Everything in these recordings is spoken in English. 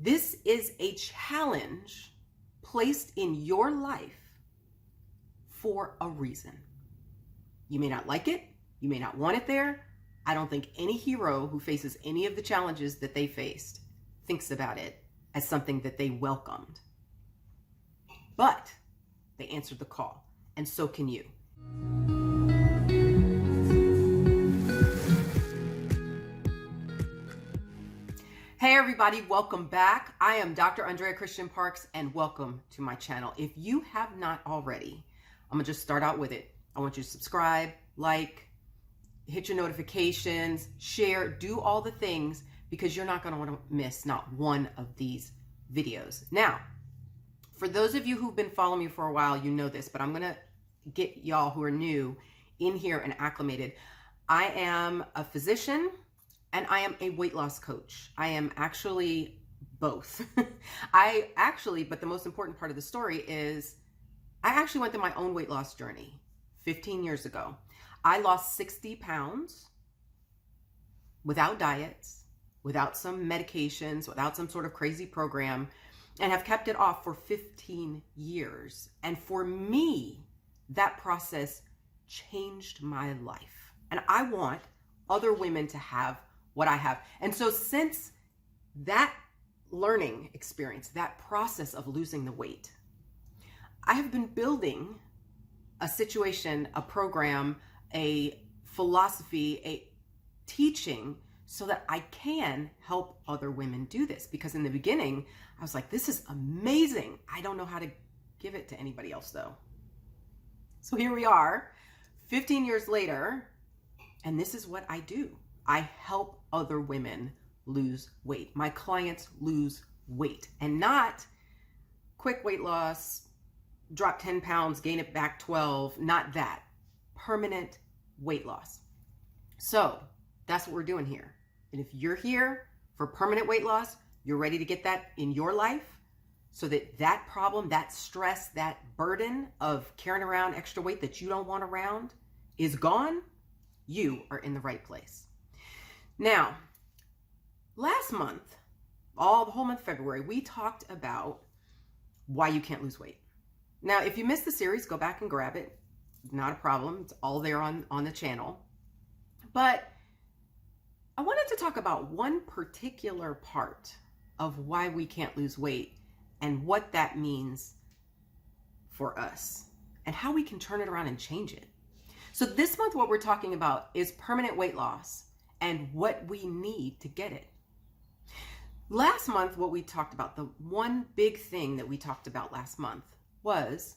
This is a challenge placed in your life for a reason. You may not like it. You may not want it there. I don't think any hero who faces any of the challenges that they faced thinks about it as something that they welcomed. But they answered the call, and so can you. Hey everybody, welcome back. I am Dr. Andrea Christian Parks, and welcome to my channel. If you have not already, I'm gonna just start out with it. I want you to subscribe, like, hit your notifications, share, do all the things, because you're not gonna wanna miss not one of these videos. Now, for those of you who've been following me for a while, you know this, but I'm gonna get y'all who are new in here and acclimated. I am a physician, and I am a weight loss coach. I am actually both. But the most important part of the story is I actually went through my own weight loss journey 15 years ago. I lost 60 pounds without diets, without some medications, without some sort of crazy program, and have kept it off for 15 years. And for me, that process changed my life. And I want other women to have what I have. And so since that learning experience, that process of losing the weight, I have been building a situation, a program, a philosophy, a teaching so that I can help other women do this. Because in the beginning, I was like, this is amazing. I don't know how to give it to anybody else though. So here we are, 15 years later, and this is what I do. I help other women lose weight. My clients lose weight, and not quick weight loss, drop 10 pounds, gain it back 12, not that. Permanent weight loss. So that's what we're doing here. And if you're here for permanent weight loss, you're ready to get that in your life so that that problem, that stress, that burden of carrying around extra weight that you don't want around is gone, you are in the right place. Now, last month, the whole month of February, we talked about why you can't lose weight. Now, if you missed the series, go back and grab it. Not a problem. It's all there on the channel. But I wanted to talk about one particular part of why we can't lose weight and what that means for us and how we can turn it around and change it. So this month, what we're talking about is permanent weight loss and what we need to get it. Last month, what we talked about, the one big thing that we talked about last month was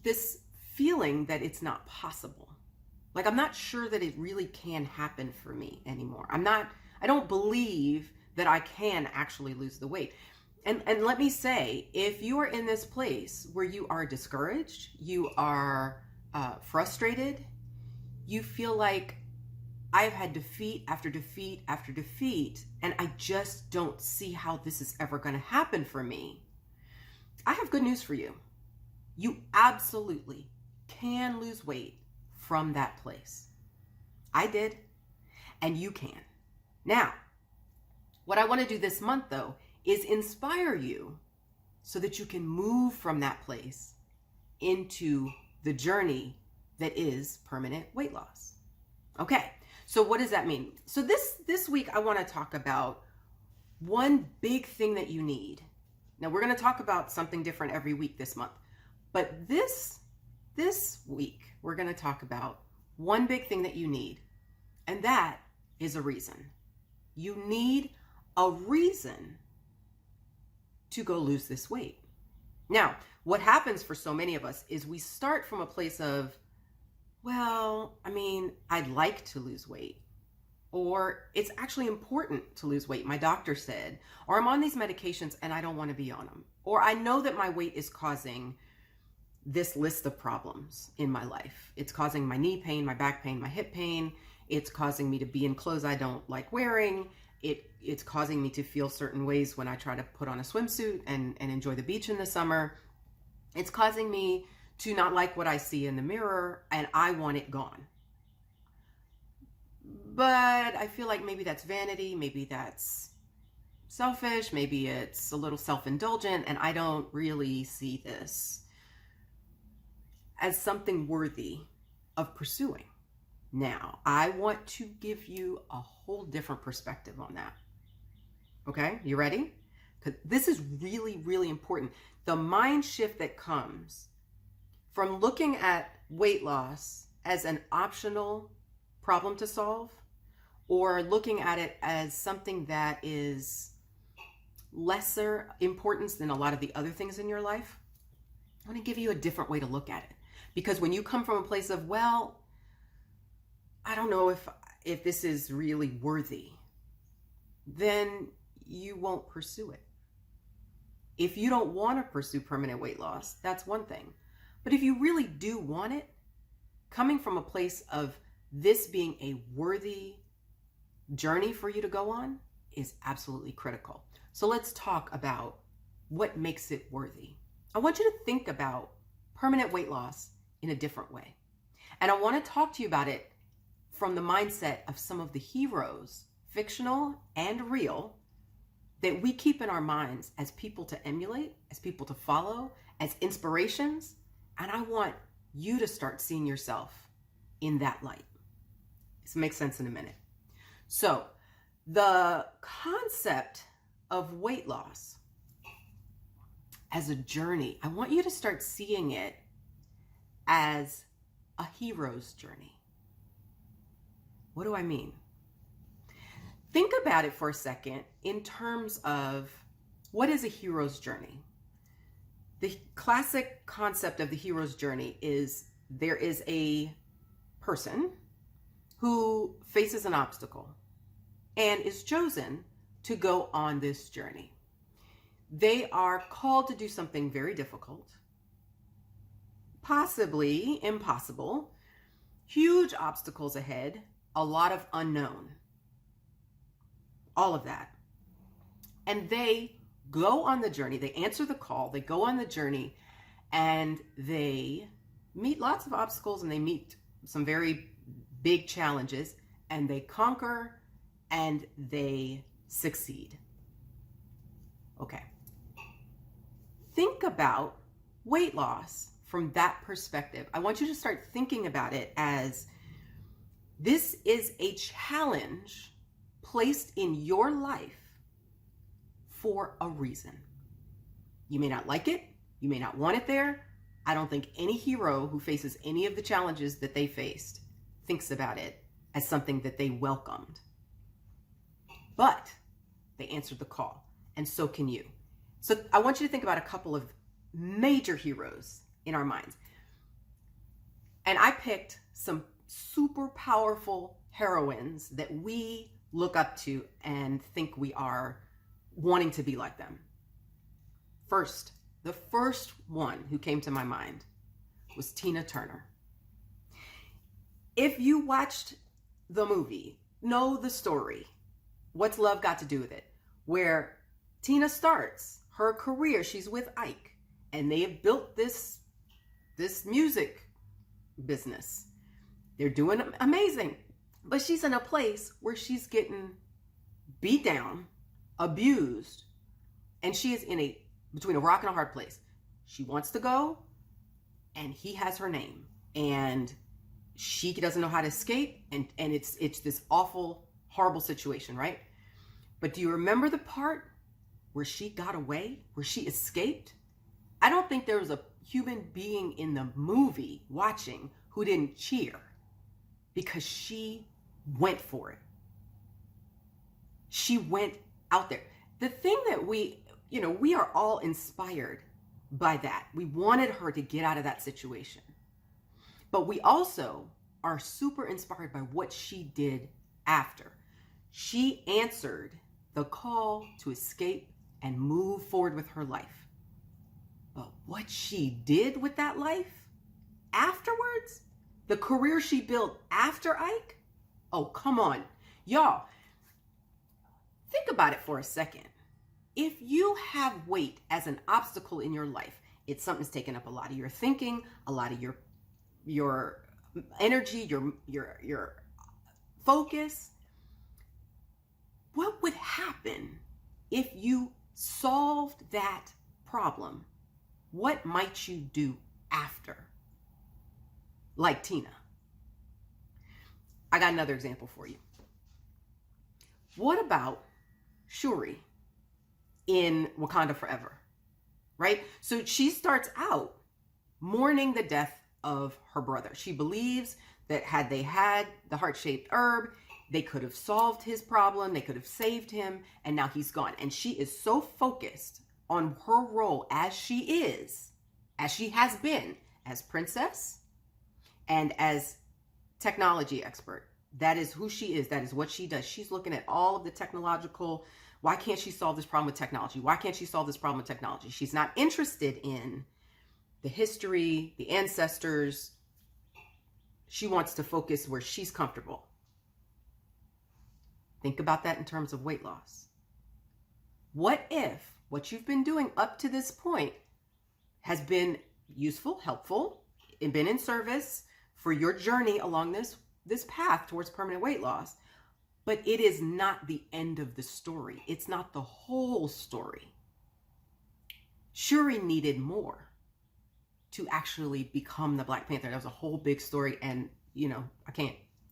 this feeling that it's not possible. Like, I'm not sure that it really can happen for me anymore. I don't believe that I can actually lose the weight. And let me say, if you are in this place where you are discouraged, you are frustrated, you feel like I've had defeat after defeat after defeat, and I just don't see how this is ever going to happen for me, I have good news for you. You absolutely can lose weight from that place. I did, and you can. Now, what I want to do this month, though, is inspire you so that you can move from that place into the journey that is permanent weight loss. Okay. So what does that mean? So this week, I want to talk about one big thing that you need. Now, we're going to talk about something different every week this month. But this week, we're going to talk about one big thing that you need. And that is a reason. You need a reason to go lose this weight. Now, what happens for so many of us is we start from a place of, well, I mean, I'd like to lose weight, or it's actually important to lose weight, my doctor said, or I'm on these medications and I don't want to be on them, or I know that my weight is causing this list of problems in my life. It's causing my knee pain, my back pain, my hip pain. It's causing me to be in clothes I don't like wearing. It's causing me to feel certain ways when I try to put on a swimsuit and enjoy the beach in the summer. It's causing me to not like what I see in the mirror, and I want it gone. But I feel like maybe that's vanity, maybe that's selfish, maybe it's a little self-indulgent, and I don't really see this as something worthy of pursuing. Now, I want to give you a whole different perspective on that. Okay, you ready? Because this is really, really important. The mind shift that comes from looking at weight loss as an optional problem to solve, or looking at it as something that is lesser importance than a lot of the other things in your life, I want to give you a different way to look at it. Because when you come from a place of, well, I don't know if this is really worthy, then you won't pursue it. If you don't want to pursue permanent weight loss, that's one thing. But if you really do want it, coming from a place of this being a worthy journey for you to go on is absolutely critical. So let's talk about what makes it worthy. I want you to think about permanent weight loss in a different way. And I want to talk to you about it from the mindset of some of the heroes, fictional and real, that we keep in our minds as people to emulate, as people to follow, as inspirations. And I want you to start seeing yourself in that light. This makes sense in a minute. So the concept of weight loss as a journey, I want you to start seeing it as a hero's journey. What do I mean? Think about it for a second in terms of what is a hero's journey. The classic concept of the hero's journey is there is a person who faces an obstacle and is chosen to go on this journey. They are called to do something very difficult, possibly impossible, huge obstacles ahead, a lot of unknown, all of that. And they go on the journey, they answer the call, they go on the journey, and they meet lots of obstacles and they meet some very big challenges, and they conquer and they succeed. Okay. Think about weight loss from that perspective. I want you to start thinking about it as this is a challenge placed in your life for a reason. You may not like it. You may not want it there. I don't think any hero who faces any of the challenges that they faced thinks about it as something that they welcomed. But they answered the call, and so can you. So I want you to think about a couple of major heroes in our minds. And I picked some super powerful heroines that we look up to and think we are wanting to be like them. First, the first one who came to my mind was Tina Turner. If you watched the movie, know the story, What's Love Got to Do with It, where Tina starts her career, she's with Ike, and they have built this music business. They're doing amazing, but she's in a place where she's getting beat down, abused, and she is between a rock and a hard place. She wants to go, and he has her name, and she doesn't know how to escape, and it's this awful, horrible situation, right? But do you remember the part where she got away, where she escaped? I don't think there was a human being in the movie watching who didn't cheer, because she went for it. She went out there. The thing that we are all inspired by that. We wanted her to get out of that situation. But we also are super inspired by what she did after. She answered the call to escape and move forward with her life. But what she did with that life afterwards, the career she built after Ike, oh, come on. Y'all, think about it for a second. If you have weight as an obstacle in your life, it's something that's taking up a lot of your thinking, a lot of your energy, your focus. What would happen if you solved that problem, what might you do after? Like Tina. I got another example for you. What about Shuri in Wakanda Forever, right? So she starts out mourning the death of her brother. She believes that had they had the heart-shaped herb, they could have solved his problem, they could have saved him, and now he's gone. And she is so focused on her role as she has been, as princess and as technology expert. That is who she is. That is what she does. She's looking at all of the technological, why can't she solve this problem with technology? Why can't she solve this problem with technology? She's not interested in the history, the ancestors. She wants to focus where she's comfortable. Think about that in terms of weight loss. What if what you've been doing up to this point has been useful, helpful, and been in service for your journey along this path towards permanent weight loss, but it is not the end of the story. It's not the whole story. Shuri needed more to actually become the Black Panther. That was a whole big story, and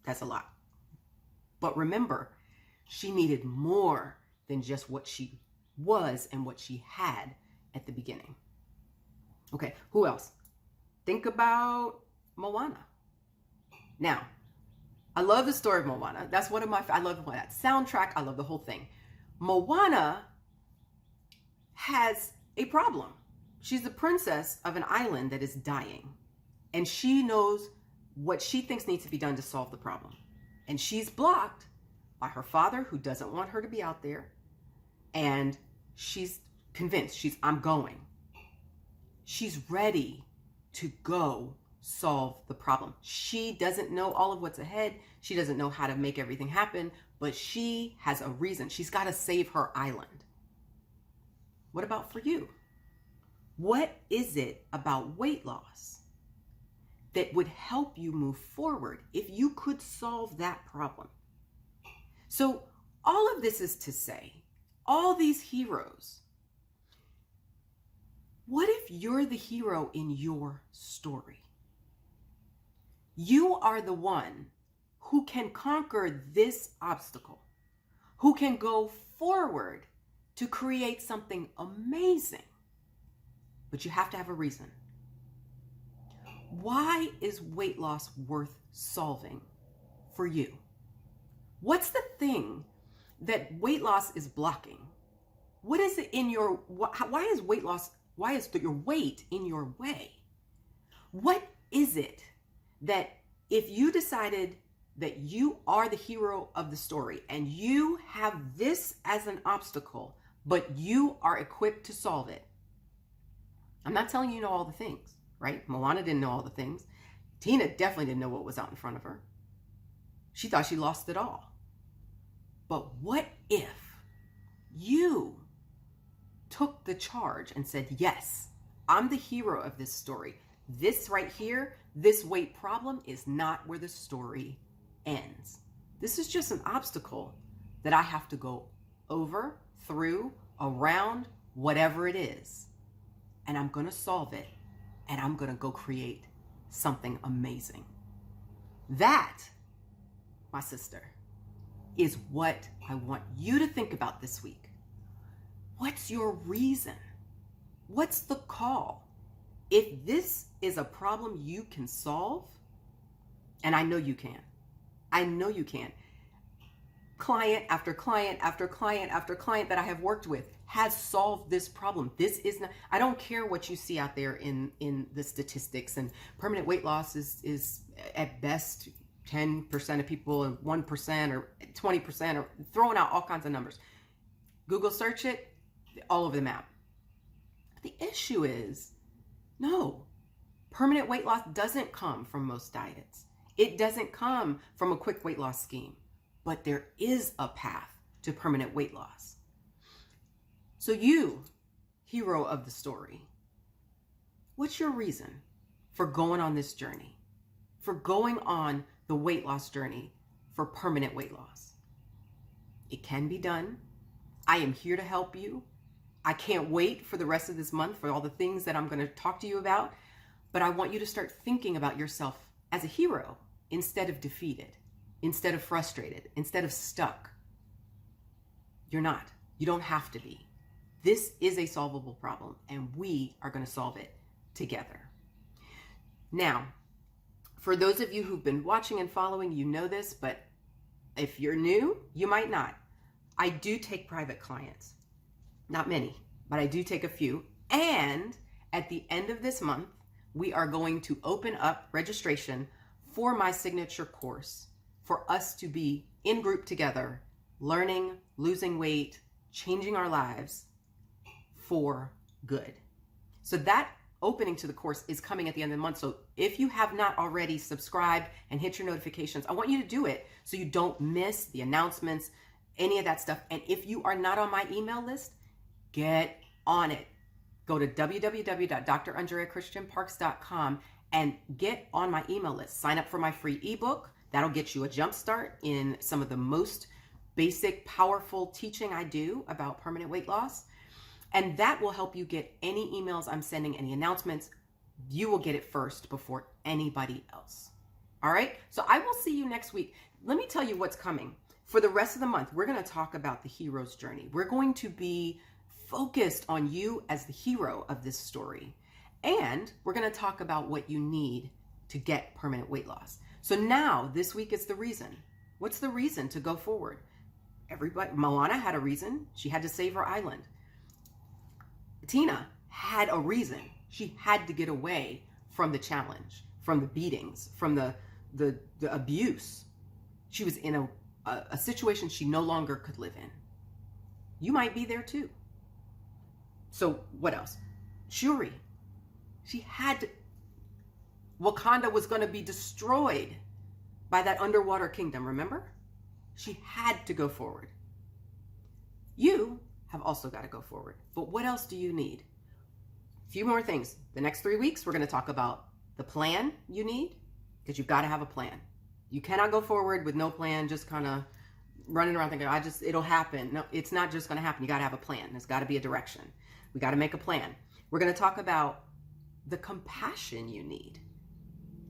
that's a lot. But remember, she needed more than just what she was and what she had at the beginning. Okay, who else? Think about Moana. Now, I love the story of Moana. That's one of my, I love that soundtrack. I love the whole thing. Moana has a problem. She's the princess of an island that is dying. And she knows what she thinks needs to be done to solve the problem. And she's blocked by her father, who doesn't want her to be out there. And she's convinced, I'm going. She's ready to go solve the problem. She doesn't know all of what's ahead. She doesn't know how to make everything happen, but she has a reason. She's got to save her island. What about for you? What is it about weight loss that would help you move forward if you could solve that problem? So all of this is to say, all these heroes, what if you're the hero in your story? You are the one who can conquer this obstacle, who can go forward to create something amazing. But you have to have a reason. Why is weight loss worth solving for you? What's the thing that weight loss is blocking? What is it in your, why is weight loss, why is your weight in your way? What is it that if you decided that you are the hero of the story and you have this as an obstacle, but you are equipped to solve it? I'm not telling you know all the things, right? Moana didn't know all the things. Tina definitely didn't know what was out in front of her. She thought she lost it all. But what if you took the charge and said, yes, I'm the hero of this story. This right here, this weight problem is not where the story ends. This is just an obstacle that I have to go over, through, around, whatever it is. And I'm going to solve it. And I'm going to go create something amazing. That, my sister, is what I want you to think about this week. What's your reason? What's the call? If this is a problem you can solve, and I know you can. I know you can. Client after client after client after client that I have worked with has solved this problem. This is not, I don't care what you see out there in the statistics, and permanent weight loss is at best 10% of people and 1% or 20% or throwing out all kinds of numbers. Google search it, all over the map. The issue is, no, permanent weight loss doesn't come from most diets. It doesn't come from a quick weight loss scheme, but there is a path to permanent weight loss. So you, hero of the story, what's your reason for going on this journey, for going on the weight loss journey for permanent weight loss? It can be done. I am here to help you. I can't wait for the rest of this month for all the things that I'm going to talk to you about. But I want you to start thinking about yourself as a hero instead of defeated, instead of frustrated, instead of stuck. You're not. You don't have to be. This is a solvable problem, and we are going to solve it together. Now, for those of you who've been watching and following, you know this, but if you're new, you might not. I do take private clients. Not many, but I do take a few. And at the end of this month, we are going to open up registration for my signature course for us to be in group together, learning, losing weight, changing our lives for good. So that opening to the course is coming at the end of the month. So if you have not already subscribed and hit your notifications, I want you to do it so you don't miss the announcements, any of that stuff. And if you are not on my email list, get on it. Go to www.drandreachristianparks.com and get on my email list. Sign up for my free ebook. That'll get you a jump start in some of the most basic, powerful teaching I do about permanent weight loss. And that will help you get any emails I'm sending, any announcements. You will get it first before anybody else. All right? So I will see you next week. Let me tell you what's coming. For the rest of the month, we're going to talk about the hero's journey. We're going to be focused on you as the hero of this story. And we're going to talk about what you need to get permanent weight loss. So now, this week is the reason. What's the reason to go forward? Moana had a reason. She had to save her island. Tina had a reason. She had to get away from the challenge, from the beatings, from the abuse. She was in a situation she no longer could live in. You might be there too. So what else? Shuri. She had to. Wakanda was going to be destroyed by that underwater kingdom, remember? She had to go forward. You have also got to go forward. But what else do you need? A few more things. The next 3 weeks, we're going to talk about the plan you need, because you've got to have a plan. You cannot go forward with no plan, just kind of running around thinking, it'll happen. No, it's not just going to happen. You got to have a plan. There's got to be a direction. We got to make a plan. We're going to talk about the compassion you need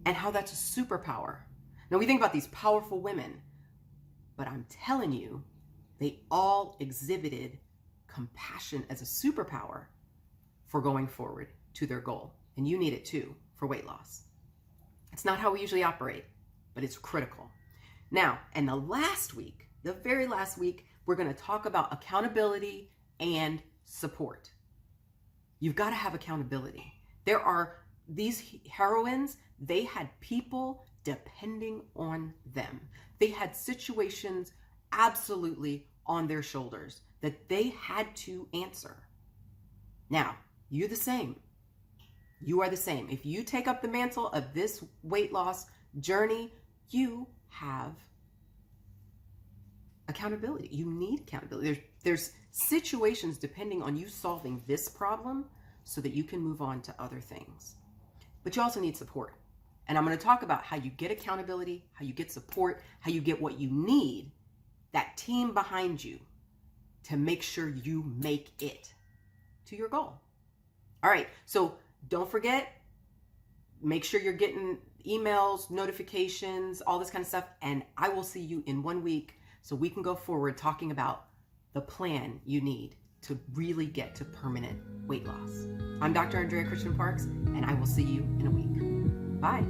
and how that's a superpower. Now, we think about these powerful women, but I'm telling you, they all exhibited compassion as a superpower for going forward to their goal. And you need it too for weight loss. It's not how we usually operate, but it's critical. Now, and the very last week, we're going to talk about accountability and support. You've got to have accountability. There are these heroines, they had people depending on them. They had situations absolutely on their shoulders that they had to answer. Now, you're the same. You are the same. If you take up the mantle of this weight loss journey, you have accountability. You need accountability. There's situations depending on you solving this problem so that you can move on to other things. But you also need support. And I'm going to talk about how you get accountability, how you get support, how you get what you need, that team behind you to make sure you make it to your goal. All right. So don't forget, make sure you're getting emails, notifications, all this kind of stuff. And I will see you in 1 week so we can go forward talking about the plan you need to really get to permanent weight loss. I'm Dr. Andrea Christian Parks, and I will see you in a week. Bye.